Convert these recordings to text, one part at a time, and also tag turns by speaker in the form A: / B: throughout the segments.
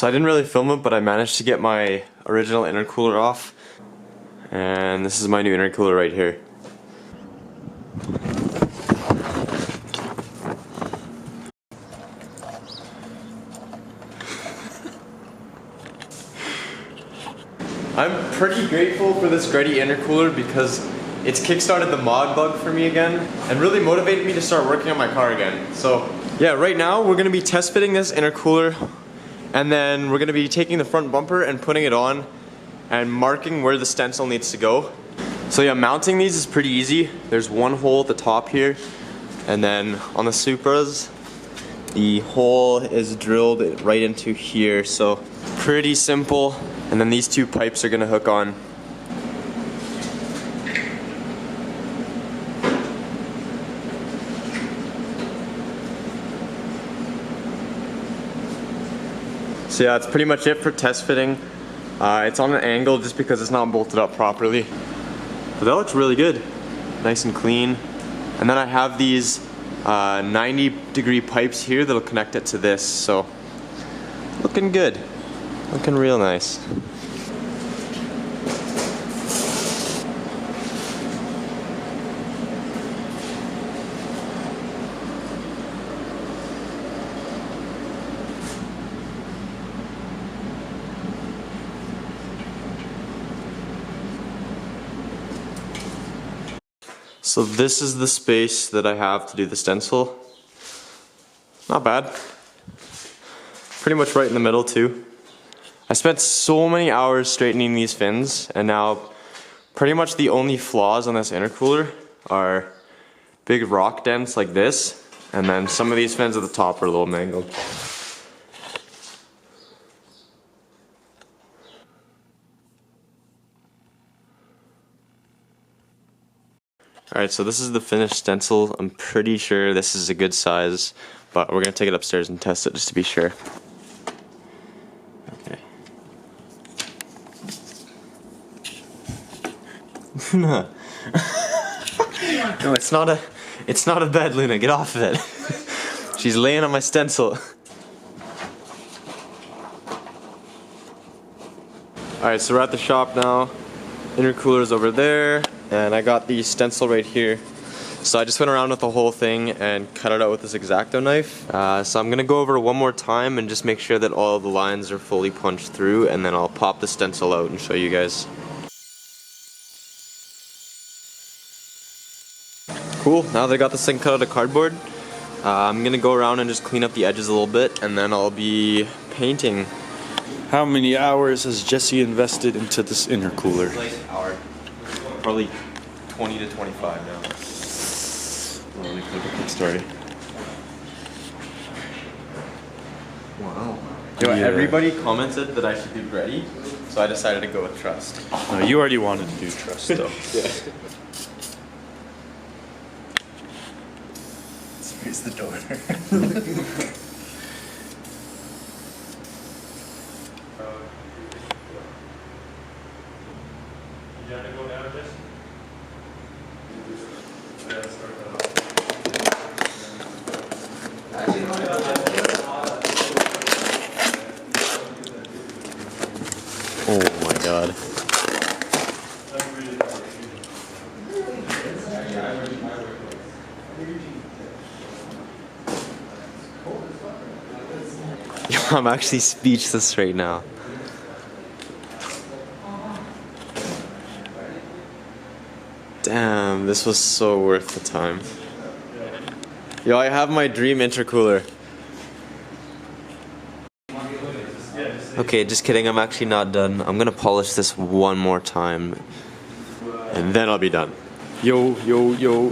A: So I didn't really film it, but I managed to get my original intercooler off. And this is my new intercooler right here. I'm pretty grateful for this Greddy intercooler because it's kickstarted the mod bug for me again and really motivated me to start working on my car again. So yeah, right now we're going to be test fitting this intercooler, and then we're going to be taking the front bumper and putting it on and marking where the stencil needs to go. So yeah, mounting these is pretty easy. There's one hole at the top here, and then on the Supras the hole is drilled right into here, so pretty simple. And then these two pipes are gonna hook on. So yeah, that's pretty much it for test fitting. It's on an angle just because it's not bolted up properly. But that looks really good. Nice and clean. And then I have these 90-degree pipes here that'll connect it to this, so looking good. Looking real nice. So this is the space that I have to do the stencil. Not bad. Pretty much right in the middle too. I spent so many hours straightening these fins, and now pretty much the only flaws on this intercooler are big rock dents like this, and then some of these fins at the top are a little mangled. Alright, so this is the finished stencil. I'm pretty sure this is a good size, but we're going to take it upstairs and test it just to be sure. Okay. No, it's not a bed, Luna. Get off of it. She's laying on my stencil. Alright, so we're at the shop now. Intercooler's over there, and I got the stencil right here. So I just went around with the whole thing and cut it out with this X-Acto knife. So I'm gonna go over it one more time and just make sure that all the lines are fully punched through, and then I'll pop the stencil out and show you guys. Cool, now that I got this thing cut out of cardboard, I'm gonna go around and just clean up the edges a little bit, and then I'll be painting.
B: How many hours has Jesse invested into this intercooler?
A: Like an hour. Probably 20 to 25 now. Really quick story. Wow. You know, everybody commented that I should do Greddy, so I decided to go with Trust.
B: No, you already wanted to do Trust though.
A: Yeah. Here's the door. You gotta go down this? Oh my god. I'm actually speechless right now. Damn, this was so worth the time. Yo, I have my dream intercooler. Okay, just kidding, I'm actually not done. I'm gonna polish this one more time, and then I'll be done.
B: Yo, yo, yo.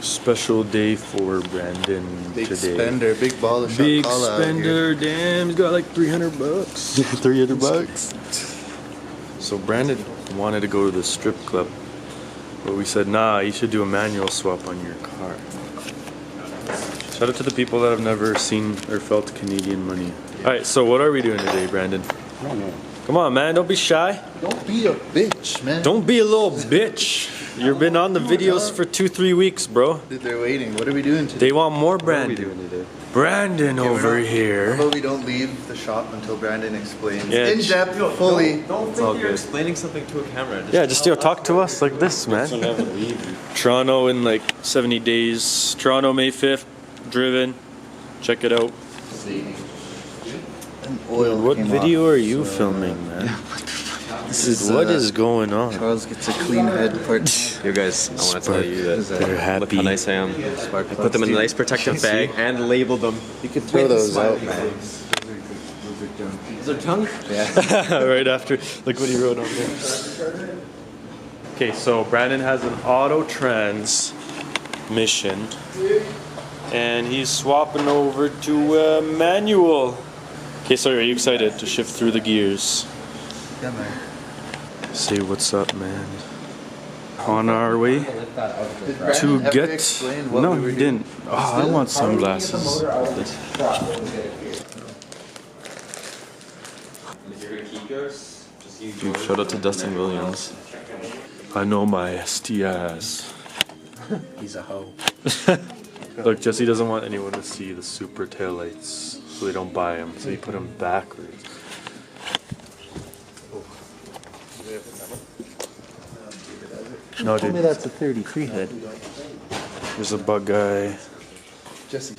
B: Special day for Brandon
C: big
B: today.
C: Spender, big baller shot.
B: Big spender, damn, he's got like 300 bucks.
C: 300 bucks.
B: So Brandon wanted to go to the strip club, but we said, nah, you should do a manual swap on your car. Shout out to the people that have never seen or felt Canadian money. Alright, so what are we doing today, Brandon? Come on, man, don't be shy.
C: Don't be a bitch, man.
B: Don't be a little bitch. You've been on the videos for 2-3 weeks, bro.
C: Dude, they're waiting. What are we doing today?
B: They want more Brandon.
C: What are we doing today?
B: Brandon over here.
C: But we don't leave the shop until Brandon explains
B: Yeah,
C: in depth, fully.
A: Don't think you're explaining something to a camera.
B: Yeah, just talk to us like this, man. Toronto in like 70 days. Toronto, May 5th. Driven. Check it out.
C: Oil
B: What
C: came
B: video
C: off,
B: are you
C: so-
B: filming, man?
C: This is
B: What is going on?
C: Charles gets a clean head part.
A: You guys, I want to tell you
C: Is
A: that.
C: that-
B: They're happy.
A: Look how nice I am. I put them in a nice protective bag and labeled them.
C: You could throw those out, man.
A: Is there tongue?
B: Right after, look what he wrote on there. Okay, so Brandon has an auto transmission, and he's swapping over to manual. Okay, so are you excited to shift through the gears?
C: Yeah, man.
B: Say what's up, man. On our way
C: Did
B: to
C: Brandon ever
B: get.
C: explain what
B: No,
C: we were
B: he
C: doing?
B: didn't. Oh, I want sunglasses.
A: Dude, shout out to Dustin Williams.
B: I know my STIs.
C: He's a hoe.
B: Look, Jesse doesn't want anyone to see the super taillights, so they don't buy them. So he put them backwards. No,
C: Tell me
B: dude.
C: that's a 33 head.
B: There's a bug guy.
C: Jesse,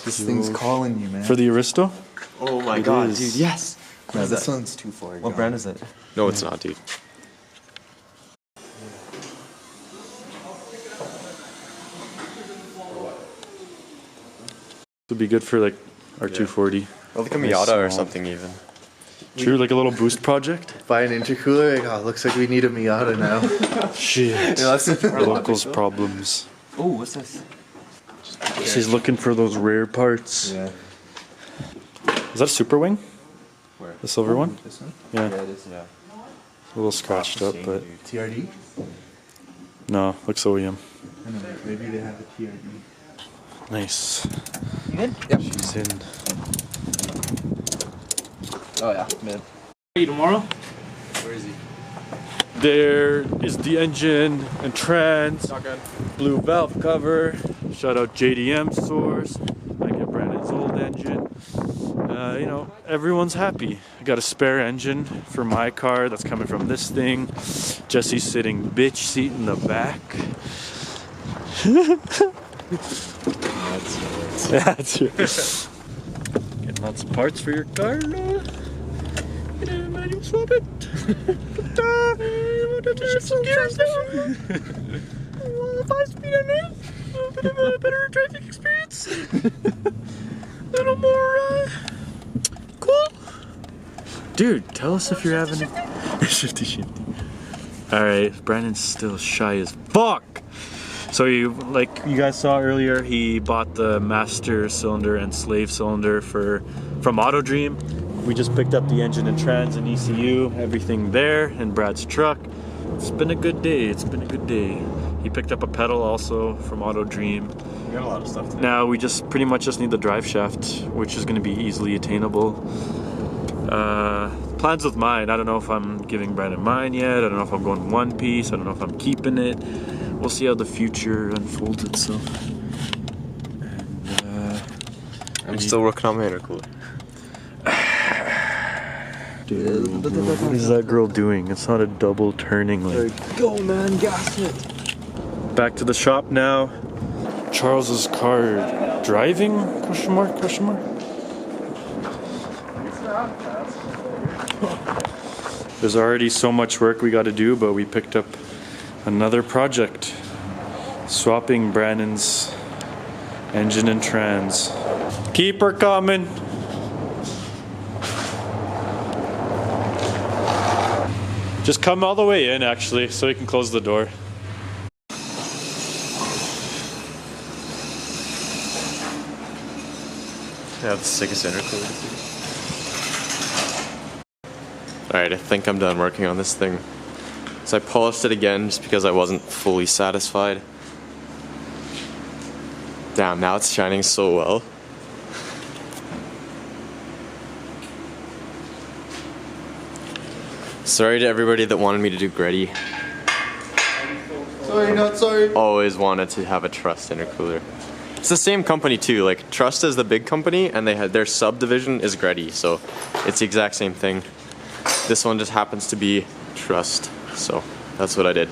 C: this thing's calling you, man.
B: For the Aristo?
A: Oh my
B: It
A: god,
B: is.
A: dude, yes!
C: No, this one's too far.
A: What brand is it? No, it's not, dude.
B: Would be good for like our 240.
A: Or like a Miata or something even.
B: True, like a little boost project.
C: Buy an intercooler. Like, oh, looks like we need a Miata now.
B: Shit. Locals problems.
A: Oh, what's this?
B: He's looking for those rare parts.
C: Yeah.
B: Is that a Super Wing?
C: Where?
B: The silver one?
C: This one?
B: Yeah.
C: Yeah, it is.
A: Yeah.
B: A little scratched up, but
C: TRD?
B: no, looks OEM.
C: I don't know. Maybe they have a TRD.
B: Nice.
C: You good? Yep.
B: She's in.
C: Oh yeah, man.
D: Tomorrow?
C: Where is he?
B: There is the engine and trans. Blue valve cover. Shout out JDM source. I get Brandon's old engine. You know, everyone's happy. I got a spare engine for my car that's coming from this thing. Jesse's sitting bitch seat in the back. That's it. Getting lots of parts for your car. Get a manual swap it. Shift some gears now. 5-speed on it. A bit of a better driving experience. A little more cool. Dude, tell us if you're having shifty. Alright, Brandon's still shy as fuck. So like you guys saw earlier, he bought the master cylinder and slave cylinder from Auto Dream. We just picked up the engine and trans and ECU, everything there in Brad's truck. It's been a good day. It's been a good day. He picked up a pedal also from Auto Dream.
A: We got a lot of stuff today.
B: Now we just pretty much just need the drive shaft, which is going to be easily attainable. Plans with mine. I don't know if I'm giving Brandon mine yet. I don't know if I'm going one piece. I don't know if I'm keeping it. We'll see how the future unfolds itself. And,
A: I'm still working on my intercooler.
B: dude, what is that girl doing? It's not a double turning like.
A: Go, man, gas it!
B: Back to the shop now. Charles's car driving? Question mark? Question mark? There's already so much work we got to do, but we picked up another project. Swapping Brandon's engine and trans. Keep her coming. Just come all the way in, actually, so we can close the door.
A: Yeah, the sickest intercooler. Alright, I think I'm done working on this thing. So I polished it again just because I wasn't fully satisfied. Damn, now it's shining so well. Sorry to everybody that wanted me to do gritty.
C: Sorry, not sorry.
A: Always wanted to have a trust intercooler. It's the same company too. Like Trust is the big company, and they had their subdivision is Greddy, so it's the exact same thing. This one just happens to be Trust, so that's what I did.